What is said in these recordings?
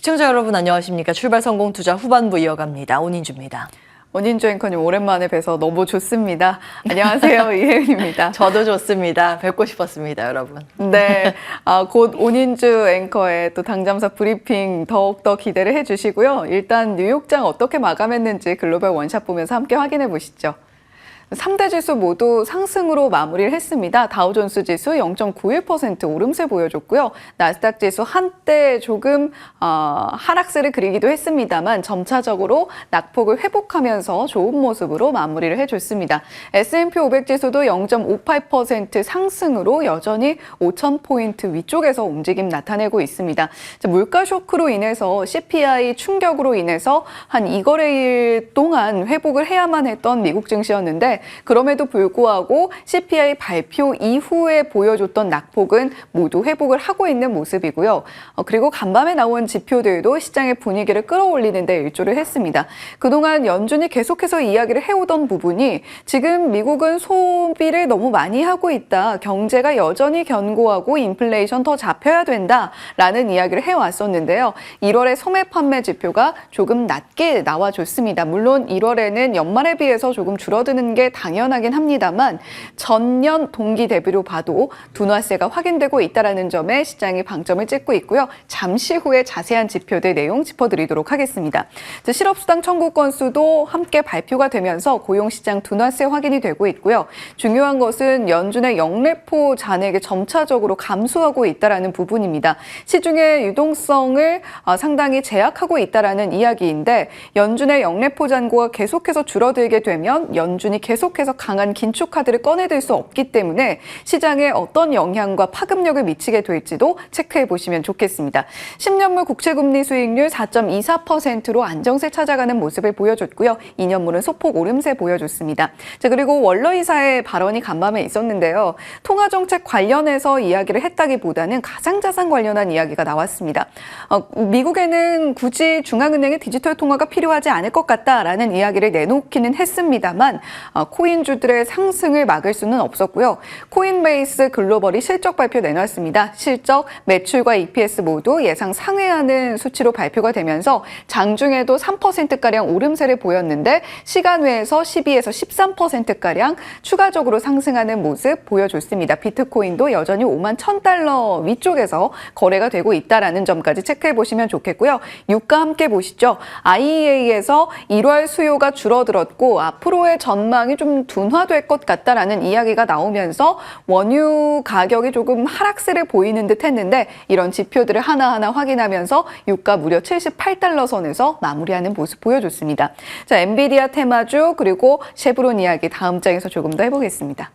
시청자 여러분 안녕하십니까. 출발 성공 투자 후반부 이어갑니다. 온인주입니다. 온인주 앵커님 오랜만에 뵈서 너무 좋습니다. 안녕하세요. 이혜은입니다. 저도 좋습니다. 뵙고 싶었습니다, 여러분. 네, 곧 온인주 앵커의 또 당잠사 브리핑 더욱더 기대를 해주시고요. 일단 뉴욕장 어떻게 마감했는지 글로벌 원샷 보면서 함께 확인해 보시죠. 3대 지수 모두 상승으로 마무리를 했습니다. 다우존스 지수 0.91% 오름세 보여줬고요. 나스닥 지수 한때 조금 하락세를 그리기도 했습니다만 점차적으로 낙폭을 회복하면서 좋은 모습으로 마무리를 해줬습니다. S&P 500 지수도 0.58% 상승으로 여전히 5,000포인트 위쪽에서 움직임 나타내고 있습니다. 물가 쇼크로 인해서 CPI 충격으로 인해서 한 2거래일 동안 회복을 해야만 했던 미국 증시였는데 그럼에도 불구하고 CPI 발표 이후에 보여줬던 낙폭은 모두 회복을 하고 있는 모습이고요. 그리고 간밤에 나온 지표들도 시장의 분위기를 끌어올리는 데 일조를 했습니다. 그동안 연준이 계속해서 이야기를 해오던 부분이 지금 미국은 소비를 너무 많이 하고 있다. 경제가 여전히 견고하고 인플레이션 더 잡혀야 된다라는 이야기를 해왔었는데요. 1월에 소매 판매 지표가 조금 낮게 나와줬습니다. 물론 1월에는 연말에 비해서 조금 줄어드는 게 당연하긴 합니다만 전년 동기 대비로 봐도 둔화세가 확인되고 있다는 점에 시장이 방점을 찍고 있고요. 잠시 후에 자세한 지표들 내용 짚어드리도록 하겠습니다. 실업수당 청구 건수도 함께 발표가 되면서 고용시장 둔화세 확인이 되고 있고요. 중요한 것은 연준의 영래포 잔액이 점차적으로 감소하고 있다는 부분입니다. 시중의 유동성을 상당히 제약하고 있다는 이야기인데 연준의 영래포 잔고가 계속해서 줄어들게 되면 연준이 계속해서 강한 긴축 카드를 꺼내들 수 없기 때문에 시장에 어떤 영향과 파급력을 미치게 될지도 체크해 보시면 좋겠습니다. 10년물 국채금리 수익률 4.24%로 안정세 찾아가는 모습을 보여줬고요. 2년물은 소폭 오름세 보여줬습니다. 그리고 원러이사의 발언이 간밤에 있었는데요. 통화정책 관련해서 이야기를 했다기보다는 가상자산 관련한 이야기가 나왔습니다. 미국에는 굳이 중앙은행의 디지털 통화가 필요하지 않을 것 같다라는 이야기를 내놓기는 했습니다만 코인주들의 상승을 막을 수는 없었고요. 코인베이스 글로벌이 실적 발표 내놨습니다. 실적, 매출과 EPS 모두 예상 상회하는 수치로 발표가 되면서 장중에도 3%가량 오름세를 보였는데 시간 외에서 12에서 13%가량 추가적으로 상승하는 모습 보여줬습니다. 비트코인도 여전히 51,000달러 위쪽에서 거래가 되고 있다는 점까지 체크해 보시면 좋겠고요. 유가 함께 보시죠. IEA에서 1월 수요가 줄어들었고 앞으로의 전망이 좀 둔화될 것 같다라는 이야기가 나오면서 원유 가격이 조금 하락세를 보이는 듯 했는데 이런 지표들을 하나하나 확인하면서 유가 무려 78달러 선에서 마무리하는 모습 보여줬습니다. 자, 엔비디아 테마주 그리고 쉐브론 이야기 다음 장에서 조금 더 해보겠습니다.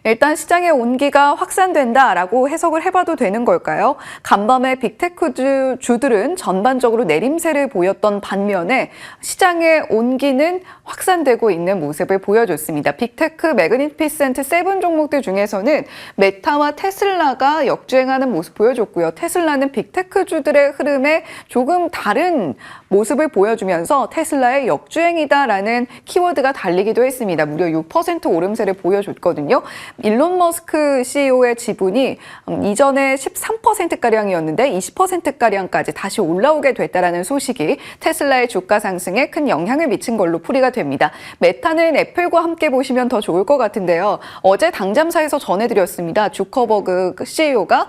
일단 시장의 온기가 확산된다라고 해석을 해봐도 되는 걸까요? 간밤에 빅테크 주들은 전반적으로 내림세를 보였던 반면에 시장의 온기는 확산되고 있는 모습을 보여줬습니다. 빅테크 매그니피센트 7 종목들 중에서는 메타와 테슬라가 역주행하는 모습 보여줬고요. 테슬라는 빅테크 주들의 흐름에 조금 다른 모습을 보여주면서 테슬라의 역주행이다라는 키워드가 달리기도 했습니다. 무려 6% 오름세를 보여줬거든요. 일론 머스크 CEO의 지분이 이전에 13%가량이었는데 20%가량까지 다시 올라오게 됐다는 소식이 테슬라의 주가 상승에 큰 영향을 미친 걸로 풀이가 됩니다. 메타는 애플과 함께 보시면 더 좋을 것 같은데요. 어제 당잠사에서 전해드렸습니다. 주커버그 CEO가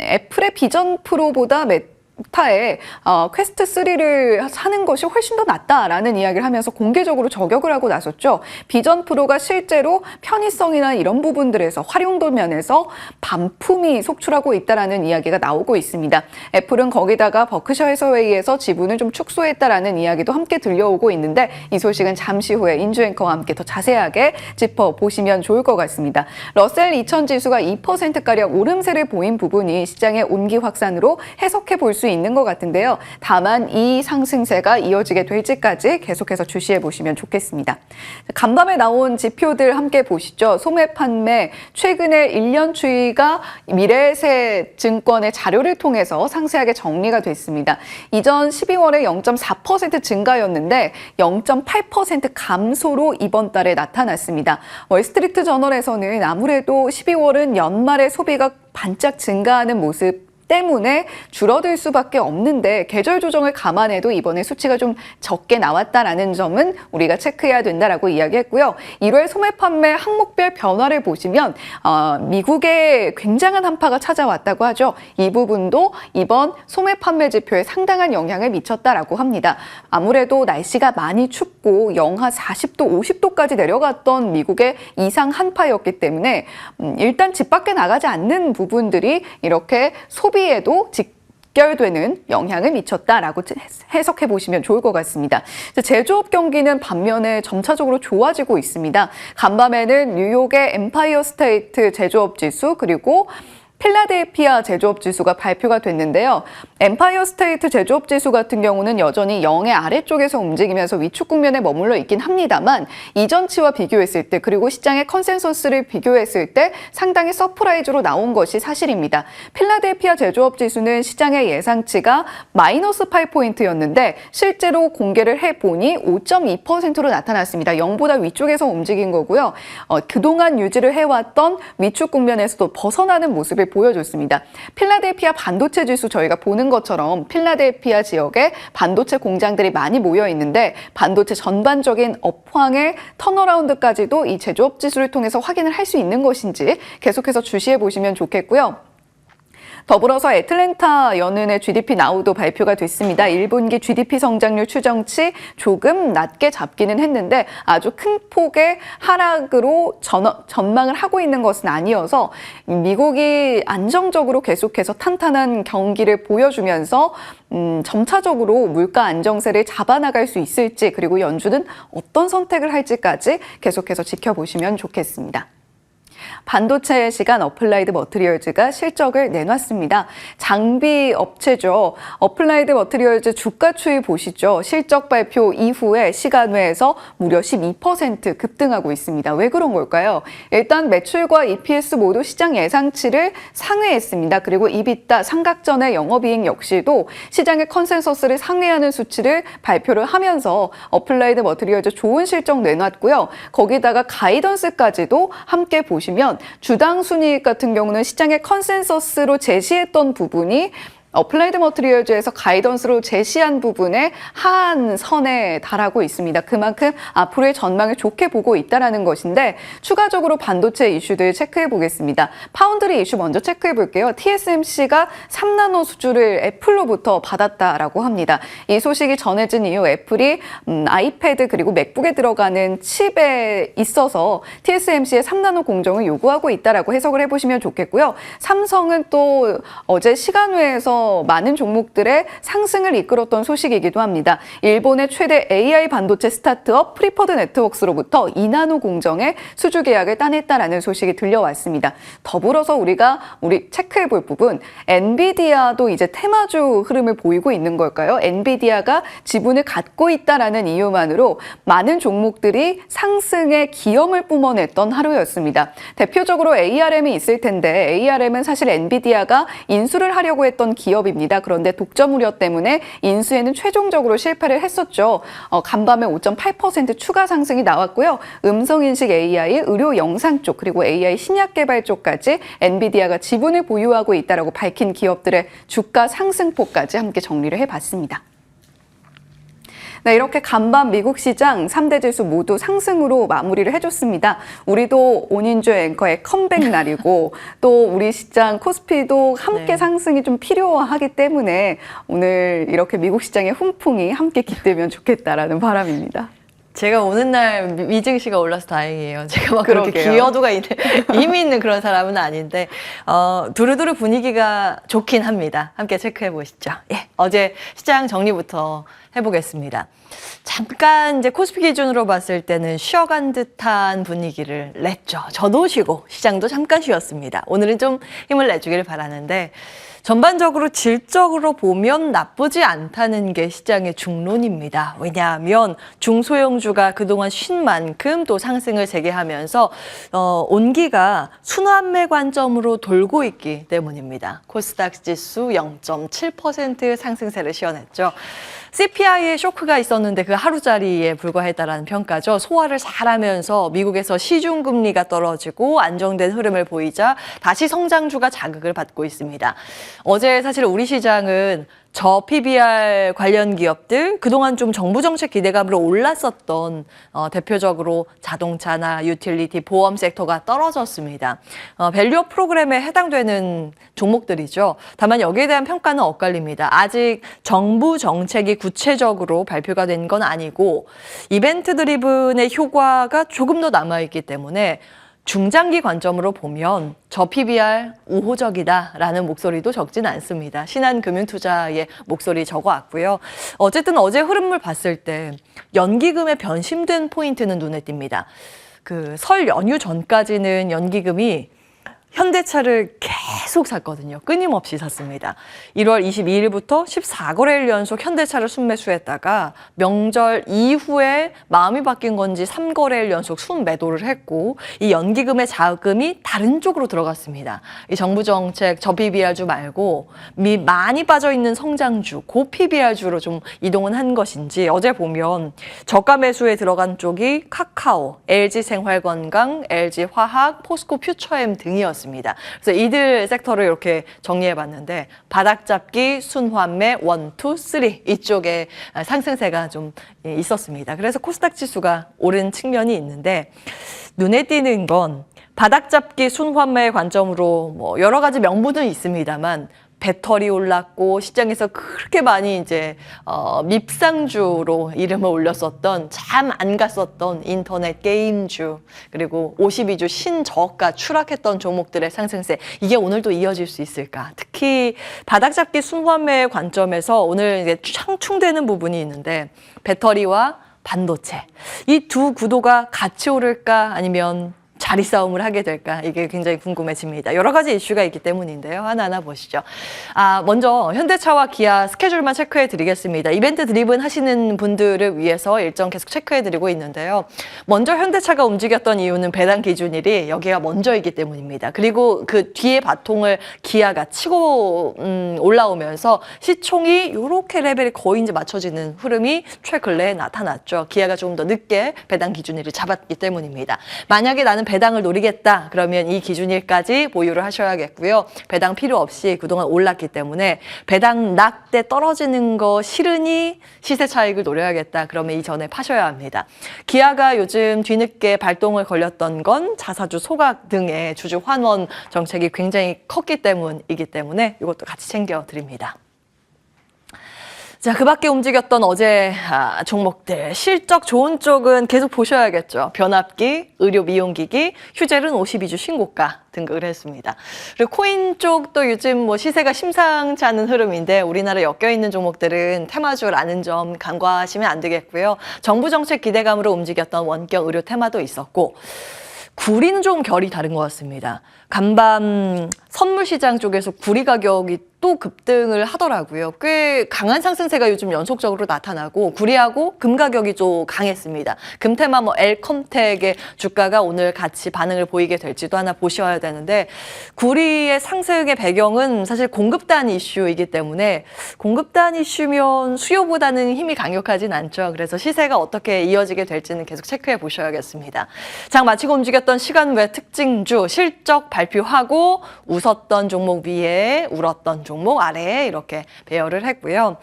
애플의 비전 프로보다 메타에 퀘스트 3를 사는 것이 훨씬 더 낫다라는 이야기를 하면서 공개적으로 저격을 하고 나섰죠. 비전 프로가 실제로 편의성이나 이런 부분들에서 활용도 면에서 반품이 속출하고 있다라는 이야기가 나오고 있습니다. 애플은 거기다가 버크셔 해서웨이에서 지분을 좀 축소했다라는 이야기도 함께 들려오고 있는데 이 소식은 잠시 후에 인주 앵커와 함께 더 자세하게 짚어보시면 좋을 것 같습니다. 러셀 2000 지수가 2%가량 오름세를 보인 부분이 시장의 온기 확산으로 해석해 볼 수 있는 것 같은데요. 다만 이 상승세가 이어지게 될지까지 계속해서 주시해 보시면 좋겠습니다. 간밤에 나온 지표들 함께 보시죠. 소매 판매, 최근에 1년 추이가 미래에셋 증권의 자료를 통해서 상세하게 정리가 됐습니다. 이전 12월에 0.4% 증가였는데 0.8% 감소로 이번 달에 나타났습니다. 월스트리트 저널에서는 아무래도 12월은 연말에 소비가 반짝 증가하는 모습 때문에 줄어들 수밖에 없는데 계절 조정을 감안해도 이번에 수치가 좀 적게 나왔다라는 점은 우리가 체크해야 된다라고 이야기했고요. 1월 소매 판매 항목별 변화를 보시면 미국의 굉장한 한파가 찾아왔다고 하죠. 이 부분도 이번 소매 판매 지표에 상당한 영향을 미쳤다라고 합니다. 아무래도 날씨가 많이 춥고 영하 40도, 50도까지 내려갔던 미국의 이상 한파였기 때문에 일단 집 밖에 나가지 않는 부분들이 이렇게 소비에도 직결되는 영향을 미쳤다라고 해석해 보시면 좋을 것 같습니다. 제조업 경기는 반면에 점차적으로 좋아지고 있습니다. 간밤에는 뉴욕의 엠파이어 스테이트 제조업 지수 그리고 필라델피아 제조업 지수가 발표가 됐는데요. 엠파이어 스테이트 제조업 지수 같은 경우는 여전히 0의 아래쪽에서 움직이면서 위축 국면에 머물러 있긴 합니다만 이전치와 비교했을 때 그리고 시장의 컨센서스를 비교했을 때 상당히 서프라이즈로 나온 것이 사실입니다. 필라델피아 제조업 지수는 시장의 예상치가 마이너스 8포인트였는데 실제로 공개를 해보니 5.2%로 나타났습니다. 0보다 위쪽에서 움직인 거고요. 그동안 유지를 해왔던 위축 국면에서도 벗어나는 모습을 보여줬습니다. 필라델피아 반도체 지수 저희가 보는 것처럼 필라델피아 지역에 반도체 공장들이 많이 모여 있는데 반도체 전반적인 업황의 턴어라운드까지도 이 제조업 지수를 통해서 확인을 할 수 있는 것인지 계속해서 주시해 보시면 좋겠고요. 더불어서 애틀랜타 연은의 GDP 나우도 발표가 됐습니다. 1분기 GDP 성장률 추정치 조금 낮게 잡기는 했는데 아주 큰 폭의 하락으로 전망을 하고 있는 것은 아니어서 미국이 안정적으로 계속해서 탄탄한 경기를 보여주면서 점차적으로 물가 안정세를 잡아나갈 수 있을지 그리고 연준은 어떤 선택을 할지까지 계속해서 지켜보시면 좋겠습니다. 반도체 시간 어플라이드 머티리얼즈가 실적을 내놨습니다. 장비 업체죠. 어플라이드 머티리얼즈 주가 추이 보시죠. 실적 발표 이후에 시간외에서 무려 12% 급등하고 있습니다. 왜 그런 걸까요? 일단 매출과 EPS 모두 시장 예상치를 상회했습니다. 그리고 EBITDA 삼각전의 영업이익 역시도 시장의 컨센서스를 상회하는 수치를 발표를 하면서 어플라이드 머티리얼즈 좋은 실적 내놨고요. 거기다가 가이던스까지도 함께 보시면 주당 순이익 같은 경우는 시장의 컨센서스로 제시했던 부분이 어플라이드 머티리얼즈에서 가이던스로 제시한 부분에 하한 선에 달하고 있습니다. 그만큼 앞으로의 전망을 좋게 보고 있다는 것인데 추가적으로 반도체 이슈들 체크해 보겠습니다. 파운드리 이슈 먼저 체크해 볼게요. TSMC가 3나노 수주를 애플로부터 받았다라고 합니다. 이 소식이 전해진 이후 애플이 아이패드 그리고 맥북에 들어가는 칩에 있어서 TSMC의 3나노 공정을 요구하고 있다라고 해석을 해보시면 좋겠고요. 삼성은 또 어제 시간외에서 많은 종목들의 상승을 이끌었던 소식이기도 합니다. 일본의 최대 AI 반도체 스타트업 프리퍼드 네트워크스로부터 2나노 공정의 수주 계약을 따냈다라는 소식이 들려왔습니다. 더불어서 우리가 체크해 볼 부분, 엔비디아도 이제 테마주 흐름을 보이고 있는 걸까요? 엔비디아가 지분을 갖고 있다라는 이유만으로 많은 종목들이 상승의 기염을 뿜어냈던 하루였습니다. 대표적으로 ARM이 있을 텐데 ARM은 사실 엔비디아가 인수를 하려고 했던 기업입니다. 그런데 독점 우려 때문에 인수에는 최종적으로 실패를 했었죠. 간밤에 5.8% 추가 상승이 나왔고요. 음성인식 AI, 의료 영상 쪽 그리고 AI 신약 개발 쪽까지 엔비디아가 지분을 보유하고 있다고 밝힌 기업들의 주가 상승폭까지 함께 정리를 해봤습니다. 네, 이렇게 간밤 미국 시장 3대 지수 모두 상승으로 마무리를 해줬습니다. 우리도 온인주 앵커의 컴백 날이고 또 우리 시장 코스피도 함께 상승이 좀 필요하기 때문에 오늘 이렇게 미국 시장의 훈풍이 함께 깃들면 좋겠다라는 바람입니다. 제가 오는 날 미증 씨가 올라서 다행이에요. 제가 막 그렇게 그러게요. 기여도가 힘이 있는 그런 사람은 아닌데 두루두루 분위기가 좋긴 합니다. 함께 체크해 보시죠. 예, 어제 시장 정리부터 해보겠습니다. 잠깐 이제 코스피 기준으로 봤을 때는 쉬어간 듯한 분위기를 냈죠. 저도 쉬고 시장도 잠깐 쉬었습니다. 오늘은 좀 힘을 내주기를 바라는데 전반적으로 질적으로 보면 나쁘지 않다는 게 시장의 중론입니다. 왜냐하면 중소형주가 그동안 쉰 만큼 또 상승을 재개하면서 온기가 순환매 관점으로 돌고 있기 때문입니다. 코스닥 지수 0.7% 상승세를 시현했죠. CPI에 쇼크가 있었는데 그 하루짜리에 불과했다라는 평가죠. 소화를 잘하면서 미국에서 시중금리가 떨어지고 안정된 흐름을 보이자 다시 성장주가 자극을 받고 있습니다. 어제 사실 우리 시장은 저 PBR 관련 기업들 그동안 좀 정부 정책 기대감으로 올랐었던 대표적으로 자동차나 유틸리티, 보험 섹터가 떨어졌습니다. 밸류업 프로그램에 해당되는 종목들이죠. 다만 여기에 대한 평가는 엇갈립니다. 아직 정부 정책이 구체적으로 발표가 된 건 아니고 이벤트 드리븐의 효과가 조금 더 남아있기 때문에 중장기 관점으로 보면 저 PBR 우호적이다라는 목소리도 적진 않습니다. 신한금융투자의 목소리 적어왔고요. 어쨌든 어제 흐름을 봤을 때 연기금의 변심된 포인트는 눈에 띕니다. 그 설 연휴 전까지는 연기금이 현대차를 계속 샀거든요. 끊임없이 샀습니다. 1월 22일부터 14거래일 연속 현대차를 순매수했다가 명절 이후에 마음이 바뀐 건지 3거래일 연속 순매도를 했고 이 연기금의 자금이 다른 쪽으로 들어갔습니다. 이 정부 정책 저 PBR주 말고 많이 빠져있는 성장주, 고 PBR주로 좀 이동은 한 것인지 어제 보면 저가 매수에 들어간 쪽이 카카오, LG생활건강, LG화학, 포스코 퓨처엠 등이었습니다. 그래서 이들 섹터를 이렇게 정리해봤는데 바닥잡기, 순환매, 1, 2, 3 이쪽에 상승세가 좀 있었습니다. 그래서 코스닥 지수가 오른 측면이 있는데 눈에 띄는 건 바닥잡기, 순환매의 관점으로 뭐 여러 가지 명분은 있습니다만 배터리 올랐고 시장에서 그렇게 많이 이제 밉상주로 이름을 올렸었던 참 안 갔었던 인터넷 게임주 그리고 52주 신저가 추락했던 종목들의 상승세 이게 오늘도 이어질 수 있을까? 특히 바닥잡기 순환매의 관점에서 오늘 이제 상충되는 부분이 있는데 배터리와 반도체 이 두 구도가 같이 오를까 아니면 자리 싸움을 하게 될까 이게 굉장히 궁금해집니다. 여러 가지 이슈가 있기 때문인데요. 하나하나 보시죠. 먼저 현대차와 기아 스케줄만 체크해 드리겠습니다. 이벤트 드리븐 하시는 분들을 위해서 일정 계속 체크해 드리고 있는데요. 먼저 현대차가 움직였던 이유는 배당 기준일이 여기가 먼저이기 때문입니다. 그리고 그 뒤에 바통을 기아가 치고 올라오면서 시총이 이렇게 레벨이 거의 이제 맞춰지는 흐름이 최근래에 나타났죠. 기아가 조금 더 늦게 배당 기준일을 잡았기 때문입니다. 만약에 나는 배당을 노리겠다 그러면 이 기준일까지 보유를 하셔야겠고요. 배당 필요 없이 그동안 올랐기 때문에 배당 낙대 떨어지는 거 싫으니 시세 차익을 노려야겠다 그러면 이전에 파셔야 합니다. 기아가 요즘 뒤늦게 발동을 걸렸던 건 자사주 소각 등의 주주 환원 정책이 굉장히 컸기 때문이기 때문에 이것도 같이 챙겨 드립니다. 자, 그 밖에 움직였던 어제 종목들. 실적 좋은 쪽은 계속 보셔야겠죠. 변압기, 의료 미용기기, 휴젤은 52주 신고가 등극을 했습니다. 그리고 코인 쪽도 요즘 뭐 시세가 심상치 않은 흐름인데 우리나라에 엮여있는 종목들은 테마주라는 점 간과하시면 안 되겠고요. 정부 정책 기대감으로 움직였던 원격 의료 테마도 있었고 구리는 조금 결이 다른 것 같습니다. 간밤 선물 시장 쪽에서 구리 가격이 또 급등을 하더라고요. 꽤 강한 상승세가 요즘 연속적으로 나타나고 구리하고 금 가격이 좀 강했습니다. 금테마 뭐 엘컴텍의 주가가 오늘 같이 반응을 보이게 될지도 하나 보셔야 되는데 구리의 상승의 배경은 사실 공급단 이슈이기 때문에 공급단 이슈면 수요보다는 힘이 강력하진 않죠. 그래서 시세가 어떻게 이어지게 될지는 계속 체크해 보셔야겠습니다. 장 마치고 움직였던 시간 외 특징주 실적 발표하고 웃었던 종목 위에 울었던 종목 아래에 이렇게 배열을 했고요.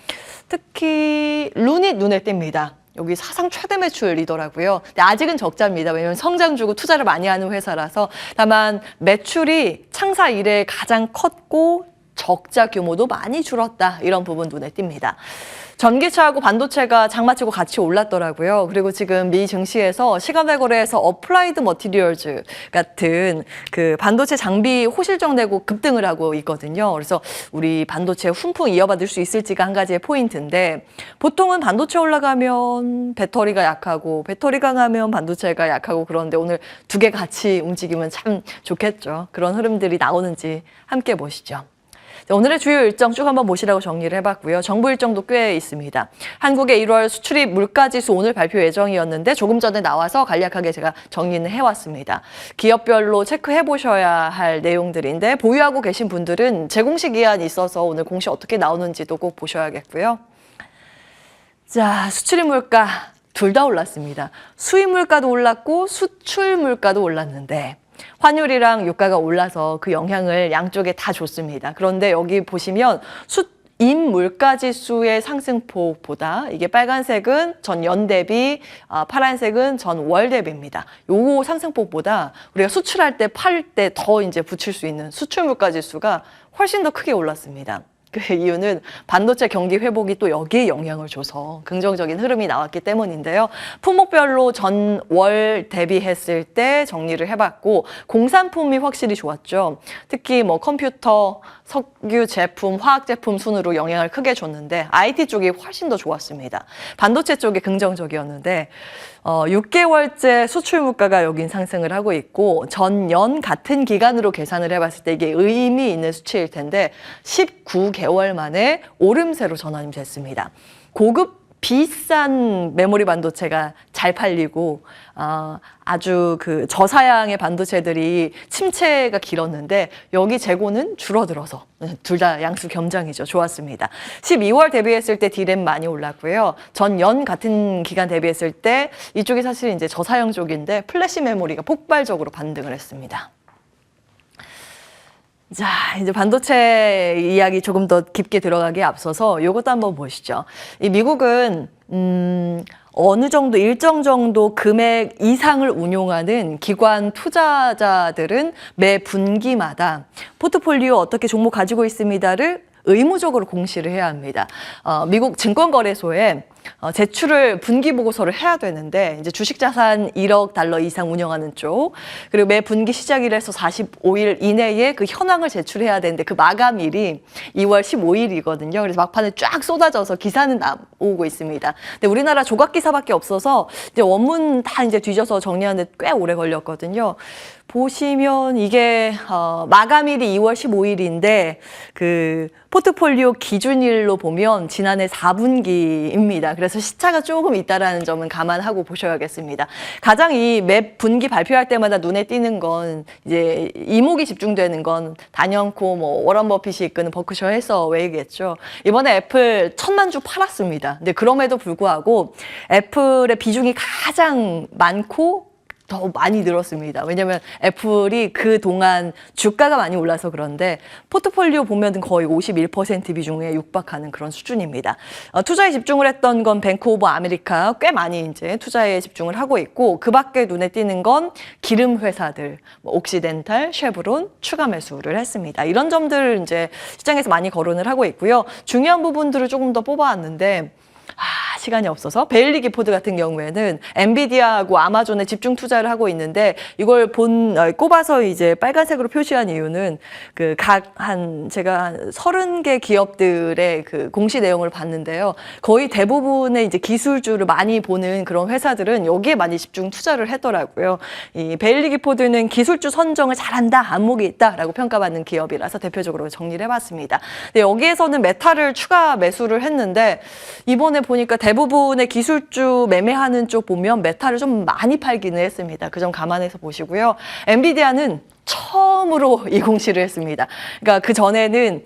특히 루닛 눈에 띕니다. 여기 사상 최대 매출이더라고요. 근데 아직은 적자입니다. 왜냐하면 성장주고 투자를 많이 하는 회사라서. 다만 매출이 창사 이래 가장 컸고 적자 규모도 많이 줄었다. 이런 부분 눈에 띕니다. 전기차하고 반도체가 장마치고 같이 올랐더라고요. 그리고 지금 미 증시에서 시간외 거래에서 어플라이드 머티리얼즈 같은 그 반도체 장비 호실적내고 급등을 하고 있거든요. 그래서 우리 반도체 훈풍 이어받을 수 있을지가 한 가지의 포인트인데 보통은 반도체 올라가면 배터리가 약하고 배터리 강하면 반도체가 약하고 그런데 오늘 두 개 같이 움직이면 참 좋겠죠. 그런 흐름들이 나오는지 함께 보시죠. 오늘의 주요 일정 쭉 한번 보시라고 정리를 해봤고요. 정부 일정도 꽤 있습니다. 한국의 1월 수출입 물가지수 오늘 발표 예정이었는데 조금 전에 나와서 간략하게 제가 정리는 해왔습니다. 기업별로 체크해보셔야 할 내용들인데 보유하고 계신 분들은 재공시 기한이 있어서 오늘 공시 어떻게 나오는지도 꼭 보셔야겠고요. 자, 수출입 물가 둘 다 올랐습니다. 수입 물가도 올랐고 수출 물가도 올랐는데 환율이랑 유가가 올라서 그 영향을 양쪽에 다 줬습니다. 그런데 여기 보시면 수입 물가 지수의 상승폭보다 이게 빨간색은 전년 대비, 파란색은 전월 대비입니다. 요거 상승폭보다 우리가 수출할 때, 팔 때 더 이제 붙일 수 있는 수출 물가 지수가 훨씬 더 크게 올랐습니다. 그 이유는 반도체 경기 회복이 또 여기에 영향을 줘서 긍정적인 흐름이 나왔기 때문인데요. 품목별로 전월 대비했을 때 정리를 해봤고 공산품이 확실히 좋았죠. 특히 뭐 컴퓨터, 석유 제품, 화학 제품 순으로 영향을 크게 줬는데 IT 쪽이 훨씬 더 좋았습니다. 반도체 쪽이 긍정적이었는데 6개월째 수출 물가가 여긴 상승을 하고 있고 전년 같은 기간으로 계산을 해봤을 때 이게 의미 있는 수치일 텐데 19개월 만에 오름세로 전환이 됐습니다. 고급 비싼 메모리 반도체가 잘 팔리고 아주 그 저사양의 반도체들이 침체가 길었는데 여기 재고는 줄어들어서 둘 다 양수 겸장이죠. 좋았습니다. 12월 대비했을 때 D램 많이 올랐고요. 전년 같은 기간 대비했을 때 이쪽이 사실 이제 저사양 쪽인데 플래시 메모리가 폭발적으로 반등을 했습니다. 자, 이제 반도체 이야기 조금 더 깊게 들어가기에 앞서서 이것도 한번 보시죠. 이 미국은 어느 정도 일정 정도 금액 이상을 운용하는 기관 투자자들은 매 분기마다 포트폴리오 어떻게 종목 가지고 있습니다를 의무적으로 공시를 해야 합니다. 미국 증권거래소에 제출을 분기 보고서를 해야 되는데 이제 주식 자산 1억 달러 이상 운영하는 쪽 그리고 매 분기 시작일에서 45일 이내에 그 현황을 제출해야 되는데 그 마감일이 2월 15일이거든요. 그래서 막판에 쫙 쏟아져서 기사는 나오고 있습니다. 근데 우리나라 조각 기사밖에 없어서 이제 원문 다 이제 뒤져서 정리하는데 꽤 오래 걸렸거든요. 보시면 이게 마감일이 2월 15일인데 그 포트폴리오 기준일로 보면 지난해 4분기입니다. 그래서 시차가 조금 있다라는 점은 감안하고 보셔야겠습니다. 가장 이 매 분기 발표할 때마다 눈에 띄는 건 이제 이목이 집중되는 건 단연코 뭐 워런 버핏이 이끄는 버크셔 해서웨이겠죠. 이번에 애플 1000만 주 팔았습니다. 근데 그럼에도 불구하고 애플의 비중이 가장 많고 더 많이 늘었습니다. 왜냐하면 애플이 그동안 주가가 많이 올라서 그런데 포트폴리오 보면 거의 51% 비중에 육박하는 그런 수준입니다. 투자에 집중을 했던 건 뱅크 오브 아메리카 꽤 많이 이제 투자에 집중을 하고 있고 그 밖에 눈에 띄는 건 기름 회사들, 뭐 옥시덴탈, 쉐브론 추가 매수를 했습니다. 이런 점들 이제 시장에서 많이 거론을 하고 있고요. 중요한 부분들을 조금 더 뽑아왔는데 시간이 없어서 베일리 기포드 같은 경우에는 엔비디아하고 아마존에 집중 투자를 하고 있는데 이걸 꼽아서 이제 빨간색으로 표시한 이유는 그 제가 한 30개 기업들의 그 공시 내용을 봤는데요. 거의 대부분의 이제 기술주를 많이 보는 그런 회사들은 여기에 많이 집중 투자를 했더라고요. 이 베일리 기포드는 기술주 선정을 잘한다, 안목이 있다라고 평가받는 기업이라서 대표적으로 정리를 해봤습니다. 근데 여기에서는 메타를 추가 매수를 했는데 이번에 보니까 대부분의 기술주 매매하는 쪽 보면 메타를 좀 많이 팔기는 했습니다. 그 점 감안해서 보시고요. 엔비디아는 처음으로 이 공시를 했습니다. 그러니까 그 전에는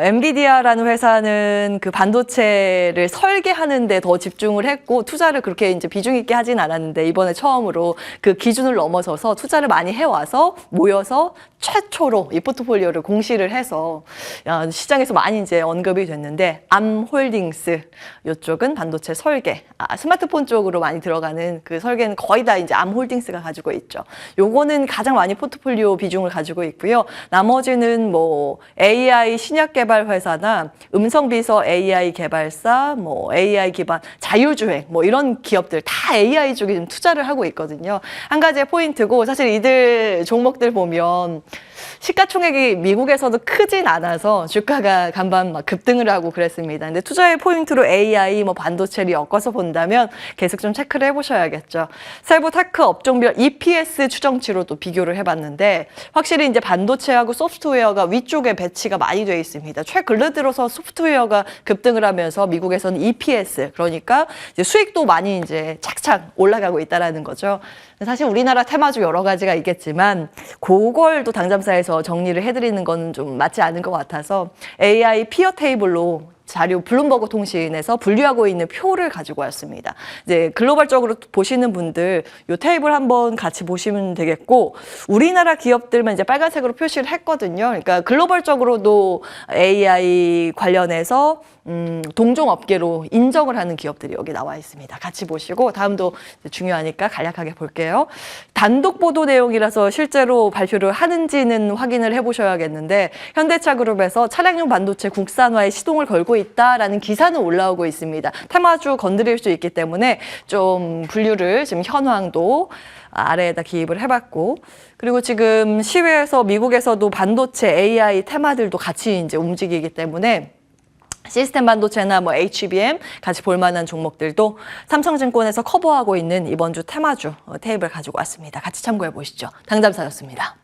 엔비디아라는 회사는 그 반도체를 설계하는데 더 집중을 했고 투자를 그렇게 이제 비중 있게 하진 않았는데 이번에 처음으로 그 기준을 넘어서서 투자를 많이 해와서 모여서 최초로 이 포트폴리오를 공시를 해서 시장에서 많이 이제 언급이 됐는데 암홀딩스 이쪽은 반도체 설계, 스마트폰 쪽으로 많이 들어가는 그 설계는 거의 다 이제 암홀딩스가 가지고 있죠. 요거는 가장 많이 포트폴리오 비중을 가지고 있고요. 나머지는 뭐 AI 신약 개발 회사나 음성 비서 AI 개발사, 뭐 AI 기반 자율주행 뭐 이런 기업들 다 AI 쪽에 좀 투자를 하고 있거든요. 한 가지의 포인트고 사실 이들 종목들 보면 시가총액이 미국에서도 크진 않아서 주가가 간밤 막 급등을 하고 그랬습니다. 근데 투자의 포인트로 AI, 뭐 반도체를 엮어서 본다면 계속 좀 체크를 해보셔야겠죠. 세부 테크 업종별 EPS 추정치로도 비교를 해봤는데 확실히 이제 반도체하고 소프트웨어가 위쪽에 배치가 많이 되어 있습니다. 최근래 들어서 소프트웨어가 급등을 하면서 미국에서는 EPS 그러니까 이제 수익도 많이 이제 착착 올라가고 있다라는 거죠. 사실 우리나라 테마주 여러 가지가 있겠지만 그걸 또 당잠사에서 정리를 해드리는 건 좀 맞지 않은 것 같아서 AI 피어 테이블로 자료 블룸버그 통신에서 분류하고 있는 표를 가지고 왔습니다. 이제 글로벌적으로 보시는 분들 이 테이블 한번 같이 보시면 되겠고, 우리나라 기업들만 이제 빨간색으로 표시를 했거든요. 그러니까 글로벌적으로도 AI 관련해서 동종업계로 인정을 하는 기업들이 여기 나와 있습니다. 같이 보시고 다음도 중요하니까 간략하게 볼게요. 단독 보도 내용이라서 실제로 발표를 하는지는 확인을 해보셔야겠는데, 현대차 그룹에서 차량용 반도체 국산화에 시동을 걸고 있다라는 기사는 올라오고 있습니다. 테마주 건드릴 수 있기 때문에 좀 분류를 지금 현황도 아래에다 기입을 해봤고, 그리고 지금 시외에서 미국에서도 반도체 AI 테마들도 같이 이제 움직이기 때문에 시스템 반도체나 뭐 HBM 같이 볼만한 종목들도 삼성증권에서 커버하고 있는 이번 주 테마주 테이블 가지고 왔습니다. 같이 참고해 보시죠. 당잠사였습니다.